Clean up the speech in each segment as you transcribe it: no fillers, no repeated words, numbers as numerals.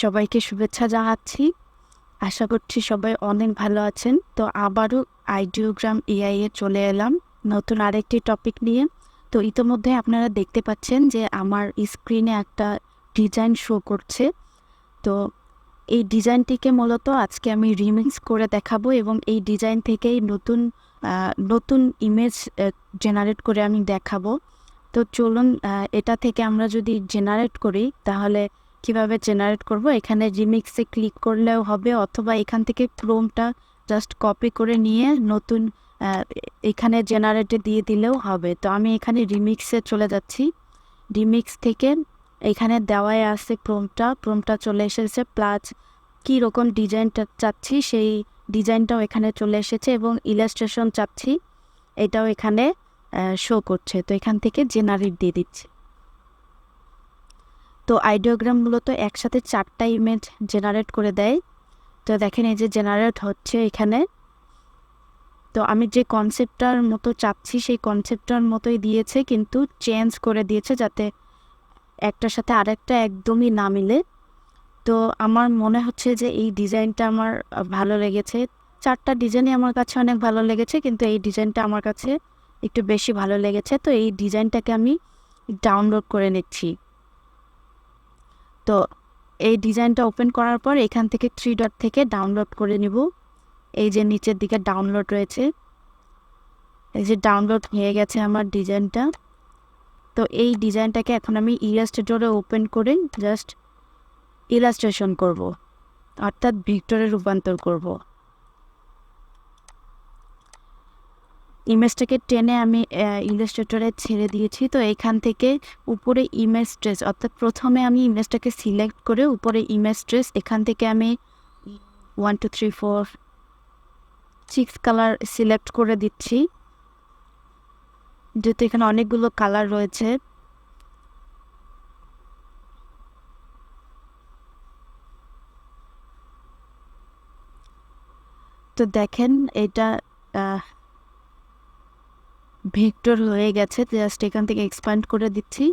সবাইকে শুভেচ্ছা জানাচ্ছি। আশা করছি সবাই অনেক ভালো আছেন। তো আবারও আইডিওগ্রাম এআই এ চলে এলাম নতুন আরেকটি টপিক নিয়ে। তো ইতোমধ্যে আপনারা দেখতে পাচ্ছেন যে আমার স্ক্রিনে একটা ডিজাইন শো করছে। তো এই ডিজাইনটিকে মূলত আজকে আমি রিমিক্স করে দেখাবো এবং এই ডিজাইন থেকেই নতুন নতুন ইমেজ জেনারেট করে আমি দেখাবো। তো চলুন এটা থেকে আমরা যদি জেনারেট করি তাহলে কিভাবে জেনারেট করব, এখানে রিমিক্সে ক্লিক করলেও হবে অথবা এখান থেকে ক্রোমটা জাস্ট কপি করে নিয়ে নতুন এখানে জেনারেটে দিয়ে দিলেও হবে। তো আমি এখানে রিমিক্সে চলে যাচ্ছি। রিমিক্স থেকে এখানে দেওয়াই আছে প্রম্পটটা চলে এসেছে, প্লাস কী রকম ডিজাইনটা চাচ্ছি সেই ডিজাইনটাও এখানে চলে এসেছে এবং ইলাস্ট্রেশন চাচ্ছি এটাও এখানে শো করছে। তো এখান থেকে জেনারেট দিয়ে দিচ্ছি। তো আইডিওগ্রাম মূলত একসাথে 4টা ইমেজ জেনারেট করে দেয়। তো দেখেন এই যে জেনারেট হচ্ছে এখানে। তো আমি যে কনসেপ্টটার মতো চাচ্ছি সেই কনসেপ্টটার মতোই দিয়েছে, কিন্তু চেঞ্জ করে দিয়েছে যাতে একটার সাথে আরেকটা একদমই না মিলে। তো আমার মনে হচ্ছে যে এই ডিজাইনটা আমার ভালো লেগেছে। 4টা ডিজাইনই আমার কাছে অনেক ভালো লেগেছে, কিন্তু এই ডিজাইনটা আমার কাছে একটু বেশি ভালো লেগেছে। তো এই ডিজাইনটাকে আমি ডাউনলোড করে নিচ্ছি। তো এই ডিজাইনটা ওপেন করার পর এখান থেকে 3 ডট থেকে ডাউনলোড করে নিব। এই যে নিচের দিকে ডাউনলোড রয়েছে, এই যে ডাউনলোড হয়ে গেছে আমার ডিজাইনটা। তো এই ডিজাইনটাকে এখন আমি ইলাস্ট্রেটরে ওপেন করে জাস্ট ইলাস্ট্রেশন করব, অর্থাৎ ভিক্টরে রূপান্তর করব। ইমেজটাকে টেনে আমি ইলাস্ট্রেটরে ছেড়ে দিয়েছি। তো এখান থেকে উপরে ইমেজ ট্রেস, অর্থাৎ প্রথমে আমি ইমেজটাকে সিলেক্ট করে উপরে ইমেজ ট্রেস এখান থেকে আমি 1 2 3 4 6 কালার সিলেক্ট করে দিচ্ছি, যেহেতু এখানে অনেকগুলো কালার রয়েছে। তো দেখেন এটা ভেক্টর হয়ে গেছে। জাস্ট এখান থেকে এক্সপ্যান্ড করে দিচ্ছি।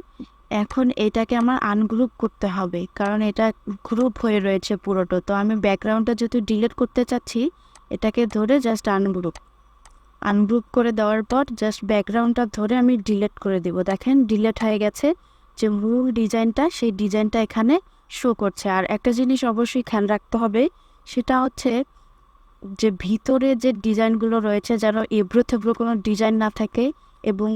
এখন এটাকে আমার আনগ্রুপ করতে হবে, কারণ এটা গ্রুপ হয়ে রয়েছে পুরোটা। তো আমি ব্যাকগ্রাউন্ডটা যেহেতু ডিলিট করতে চাচ্ছি, এটাকে ধরে জাস্ট আনগ্রুপ করে দেওয়ার পর জাস্ট ব্যাকগ্রাউন্ডটা ধরে আমি ডিলিট করে দিব। দেখেন ডিলিট হয়ে গেছে, যে মূল ডিজাইনটা সেই ডিজাইনটা এখানে শো করছে। আর একটা জিনিস অবশ্যই খেয়াল রাখতে হবে, সেটা হচ্ছে যে ভিতরে যে ডিজাইনগুলো রয়েছে যেন এবড়ো থেবড়ো কোনো ডিজাইন না থাকে এবং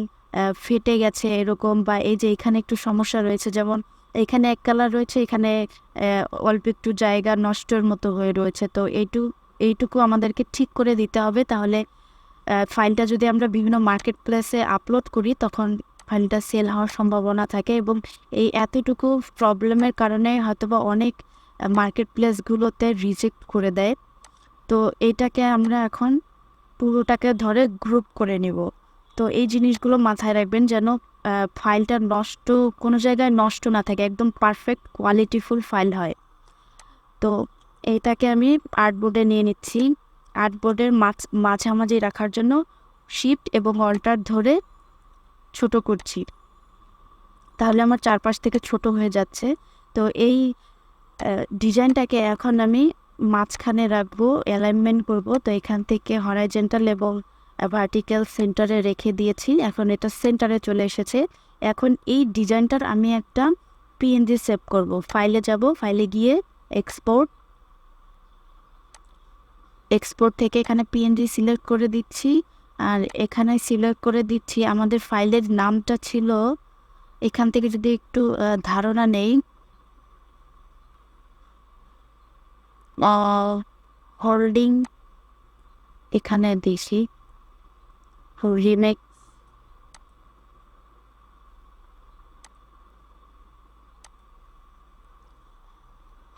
ফেটে গেছে এরকম, বা এই যে এখানে একটু সমস্যা রয়েছে, যেমন এখানে এক কালার রয়েছে, এখানে অল্প একটু জায়গা নষ্টের মতো হয়ে রয়েছে। তো এইটুকু আমাদেরকে ঠিক করে দিতে হবে। তাহলে ফাইলটা যদি আমরা বিভিন্ন মার্কেট প্লেসে আপলোড করি তখন ফাইলটা সেল হওয়ার সম্ভাবনা থাকে, এবং এই এতটুকু প্রবলেমের কারণে হয়তোবা অনেক মার্কেট প্লেসগুলোতে রিজেক্ট করে দেয়। তো এইটাকে আমরা এখন পুরোটাকে ধরে গ্রুপ করে নিব। তো এই জিনিসগুলো মাথায় রাখবেন যেন ফাইলটা কোনো জায়গায় নষ্ট না থাকে, একদম পারফেক্ট কোয়ালিটিফুল ফাইল হয়। তো এইটাকে আমি আর্টবোর্ডে নিয়ে নিচ্ছি। আর্টবোর্ডের মাঝামাঝি রাখার জন্য শিফট এবং অল্টার ধরে ছোট করছি, তাহলে আমার চারপাশ থেকে ছোট হয়ে যাচ্ছে। তো এই ডিজাইনটাকে এখন আমি মাঝখানে রাখবো, অ্যালাইনমেন্ট করব। তো এখান থেকে হরাইজন্টাল এবং ভার্টিক্যাল সেন্টারে রেখে দিয়েছি। এখন এটা সেন্টারে চলে এসেছে। এখন এই ডিজাইনটার আমি একটা পিএনজি সেভ করব। ফাইলে যাব, ফাইলে গিয়ে এক্সপোর্ট থেকে এখানে পিএনজি সিলেক্ট করে দিচ্ছি। আর এখানে সিলেক্ট করে দিচ্ছি আমাদের ফাইলের নামটা ছিল, এখান থেকে যদি একটু ধারণা নেই, হোল্ডিং এখানে দিছি remake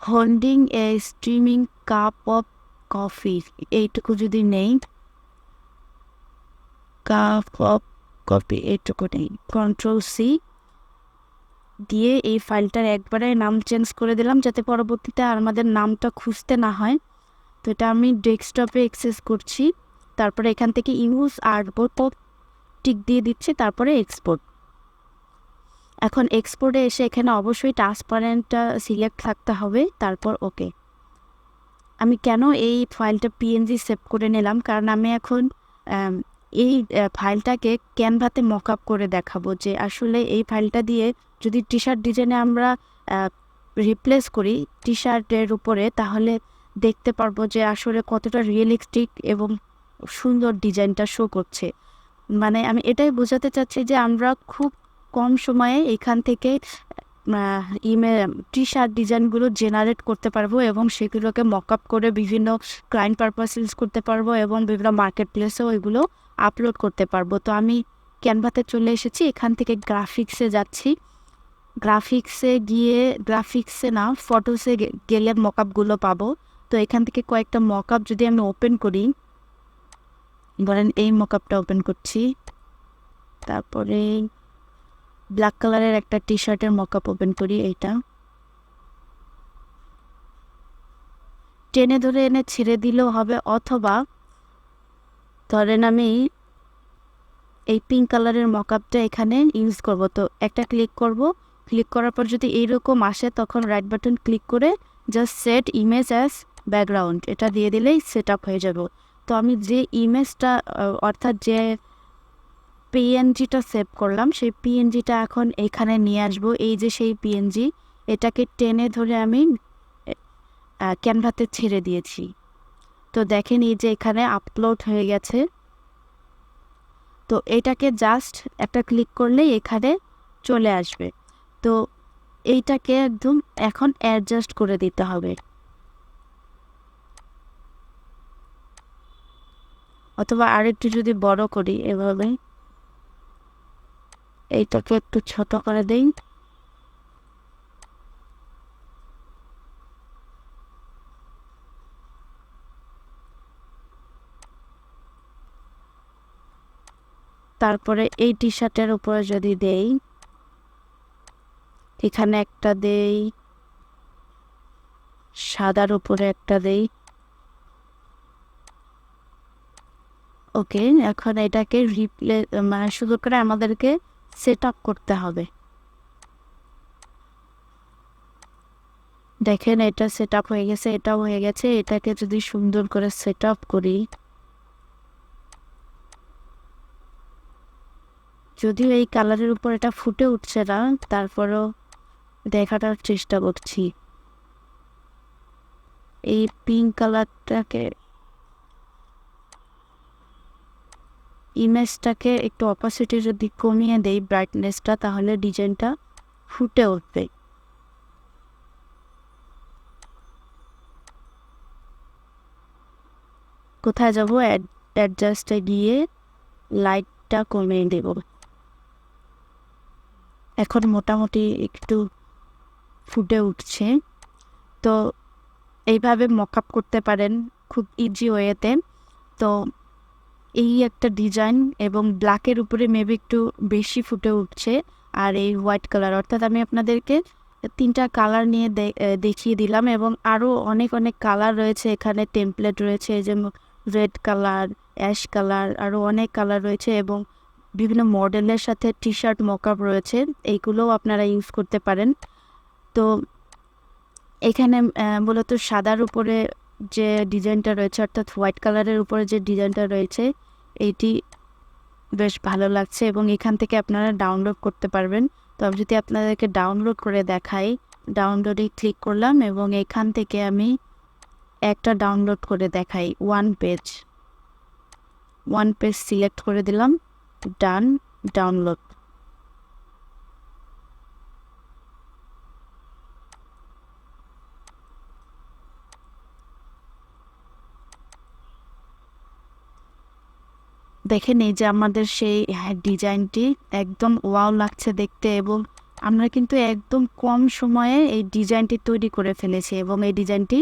holding A streaming cup of coffee, এইটুকু যদি নেই, কাপ অফ কফি এইটুকু নেই, কন্ট্রোল-C দিয়ে এই ফাইলটার একবারে নাম চেঞ্জ করে দিলাম যাতে পরবর্তীতে আর আমাদের নামটা খুঁজতে না হয়। তো এটা আমি ডেস্কটপে অ্যাক্সেস করছি, তারপরে এখান থেকে ইউজ আর্টবোর্ড টিক দিয়ে দিচ্ছি, তারপরে এক্সপোর্ট। এখন এক্সপোর্টে এসে এখানে অবশ্যই ট্রান্সপারেন্টটা সিলেক্ট থাকতে হবে, তারপর ওকে। আমি কেন এই ফাইলটা পিএনজি সেভ করে নিলাম, কারণ আমি এখন এই ফাইলটাকে ক্যানভাতে মকআপ করে দেখাবো যে আসলে এই ফাইলটা দিয়ে যদি টি শার্ট ডিজাইনে আমরা রিপ্লেস করি টি শার্টের উপরে, তাহলে দেখতে পারবো যে আসলে কতটা রিয়েলিস্টিক এবং সুন্দর ডিজাইনটা শো করছে। মানে আমি এটাই বোঝাতে চাচ্ছি যে আমরা খুব কম সময়ে এখান থেকে টি শার্ট ডিজাইনগুলো জেনারেট করতে পারবো এবং সেগুলোকে মকআপ করে বিভিন্ন ক্লায়েন্ট পারপাস ইউজ করতে পারবো এবং বিভিন্ন মার্কেট প্লেসেও এগুলো আপলোড করতে পারবো। তো আমি ক্যানভাতে চলে এসেছি, এখান থেকে গ্রাফিক্সে যাচ্ছি। গ্রাফিক্সে না ফটোসে গেলে মকআপগুলো পাবো। তো এখান থেকে কয়েকটা মকআপ যদি আমি ওপেন করি, ধরেন এই মকআপটা ওপেন করছি, তারপরে ব্ল্যাক কালারের একটা টি শার্টের মকআপ ওপেন করি, এইটা টেনে ধরে এনে ছেড়ে দিলেও হবে, অথবা ধরেন আমি এই পিঙ্ক কালারের মকআপটা এখানে ইউজ করব। তো একটা ক্লিক করব, ক্লিক করার পর যদি এইরকম আসে তখন রাইট বাটন ক্লিক করে just set image as background এটা দিয়ে দিলেই সেট আপ হয়ে যাবে। তো আমি যে ইমেজটা অর্থাৎ যে পিএনজিটা সেভ করলাম সেই পিএনজিটা এখন এখানে নিয়ে আসবো। এই যে সেই পিএনজি, এটাকে টেনে ধরে আমি ক্যানভাতে ছেড়ে দিয়েছি। তো দেখেন এই যে এখানে আপলোড হয়ে গেছে। তো এটাকে জাস্ট একটা ক্লিক করলেই এখানে চলে আসবে। তো এইটাকে একদম এখন অ্যাডজাস্ট করে দিতে হবে, অথবা আরেকটু যদি বড় করি এভাবে, এইটাকে একটু ছোট করে দেই। তারপরে এই টি শার্টের উপরে যদি দেই, এখানে একটা দেই, সাদার উপরে একটা দেই, ওকে। এখন এটাকে মানে শুধু করে আমাদেরকে সেট আপ করতে হবে। দেখেন এটা সেট আপ হয়ে গেছে, এটাও হয়ে গেছে। এটাকে যদি সুন্দর করে সেট আপ করি, যদিও এই কালারের উপর এটা ফুটে উঠছে না, তারপরেও দেখাটার চেষ্টা করছি। এই পিঙ্ক কালারটাকে, ইমেজটাকে একটু অপাসিটি যদি কমিয়ে দেই ব্রাইটনেসটা, তাহলে ডিজাইনটা ফুটে উঠবে। কোথায় যাব, অ্যাডজাস্টে গিয়ে লাইটটা কমিয়ে দেব। এখন মোটামুটি একটু ফুটে উঠছে। তো এইভাবে মকআপ করতে পারেন খুব ইজি ওয়েতে। তো এই একটা ডিজাইন এবং ব্ল্যাকের উপরে মেবি একটু বেশি ফুটে উঠছে, আর এই হোয়াইট কালার, অর্থাৎ আমি আপনাদেরকে 3টা কালার নিয়ে দেখিয়ে দিলাম এবং আরও অনেক অনেক কালার রয়েছে এখানে, টেমপ্লেট রয়েছে, যে রেড কালার, অ্যাশ কালার, আরও অনেক কালার রয়েছে এবং বিভিন্ন মডেলের সাথে টি শার্ট মকআপ রয়েছে, এইগুলোও আপনারা ইউজ করতে পারেন। তো এখানে মূলত সাদার উপরে যে ডিজাইনটা রয়েছে, অর্থাৎ হোয়াইট কালারের উপরে যে ডিজাইনটা রয়েছে, এইটি বেশ ভালো লাগছে এবং এখান থেকে আপনারা ডাউনলোড করতে পারবেন। তো আমি যদি আপনাদেরকে ডাউনলোড করে দেখাই, ডাউনলোডে ক্লিক করলাম এবং এখান থেকে আমি একটা ডাউনলোড করে দেখাই, ওয়ান পেজ সিলেক্ট করে দিলাম, ডান, ডাউনলোড। দেখেন এই যে আমাদের সেই ডিজাইনটি একদম ওয়াও লাগছে দেখতে, এবং আমরা কিন্তু একদম কম সময়ে এই ডিজাইনটি তৈরি করে ফেলেছি এবং এই ডিজাইনটি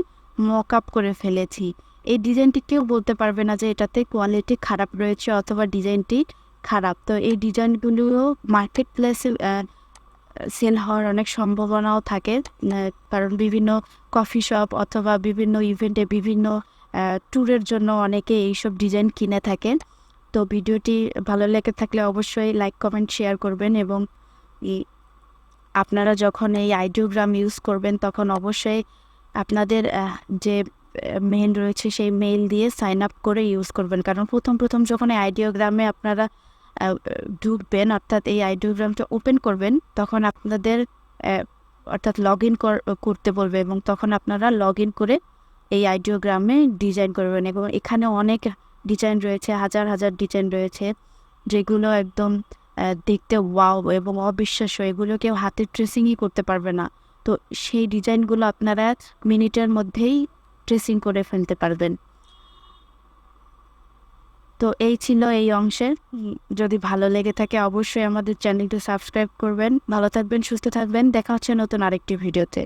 মক আপ করে ফেলেছি। এই ডিজাইনটি কেউ বলতে পারবে না যে এটাতে কোয়ালিটি খারাপ রয়েছে অথবা ডিজাইনটি খারাপ। তো এই ডিজাইনগুলো মার্কেট প্লেসে সেল হওয়ার অনেক সম্ভাবনাও থাকে, কারণ বিভিন্ন কফি শপ অথবা বিভিন্ন ইভেন্টে, বিভিন্ন ট্যুরের জন্য অনেকে এইসব ডিজাইন কিনে থাকেন। তো ভিডিওটি ভালো লেগে থাকলে অবশ্যই লাইক, কমেন্ট, শেয়ার করবেন এবং আপনারা যখন এই আইডিওগ্রাম ইউজ করবেন তখন অবশ্যই আপনাদের যে মেইল রয়েছে সেই মেইল দিয়ে সাইন আপ করে ইউজ করবেন, কারণ প্রথম যখন এই আইডিওগ্রামে আপনারা ঢুকবেন, অর্থাৎ এই আইডিওগ্রামটা ওপেন করবেন, তখন আপনাদের অর্থাৎ লগ ইন করতে বলবে এবং তখন আপনারা লগ ইন করে এই আইডিওগ্রামে ডিজাইন করবেন। এবং এখানে অনেক ডিজাইন রয়েছে, হাজার হাজার ডিজাইন রয়েছে, যেগুলো একদম দেখতে ওয়াও এবং অবিশ্বাস্য, এগুলো কেউ হাতে ট্রেসিংই করতে পারবে না। তো সেই ডিজাইনগুলো আপনারা মিনিটের মধ্যেই ট্রেসিং করে ফেলতে পারবেন। তো এই ছিল এই অংশের। যদি ভালো লেগে থাকে অবশ্যই আমাদের চ্যানেলটি সাবস্ক্রাইব করবেন। ভালো থাকবেন, সুস্থ থাকবেন, দেখা হচ্ছে নতুন আরেকটি ভিডিওতে।